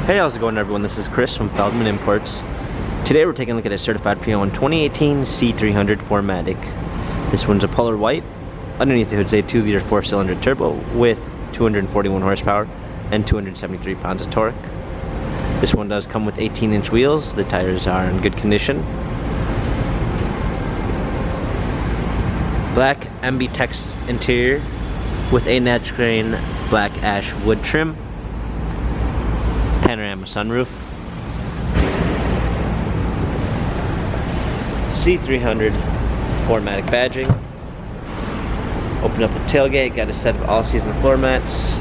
Hey, how's it going everyone? This is Chris from Feldmann Imports. Today we're taking a look at a certified pre-owned 2018 C300 4MATIC. This one's a polar white. Underneath the hood's a 2-liter 4-cylinder turbo with 241 horsepower and 273 pounds of torque. This one does come with 18-inch wheels. The tires are in good condition. Black Ambitex interior with a natural grain black ash wood trim. Panorama sunroof. C300 4MATIC badging. Open up the tailgate, got a set of all-season floor mats.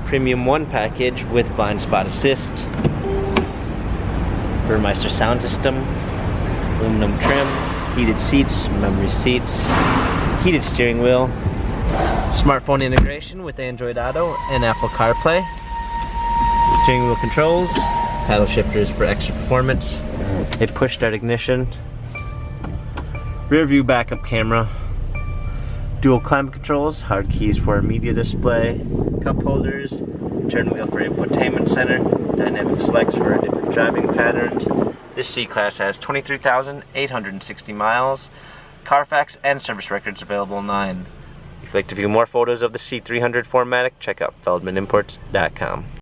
Premium 1 package with blind spot assist. Burmeister sound system. Aluminum trim. Heated seats, memory seats. Heated steering wheel. Smartphone integration with Android Auto and Apple CarPlay. Steering wheel controls, paddle shifters for extra performance, a push start ignition, rear view backup camera, dual climate controls, hard keys for media display, cup holders, turn wheel for infotainment center, dynamic selects for different driving patterns. This C-Class has 23,860 miles, Carfax and service records available online. If you'd like to view more photos of the C300 4MATIC, check out feldmanimports.com.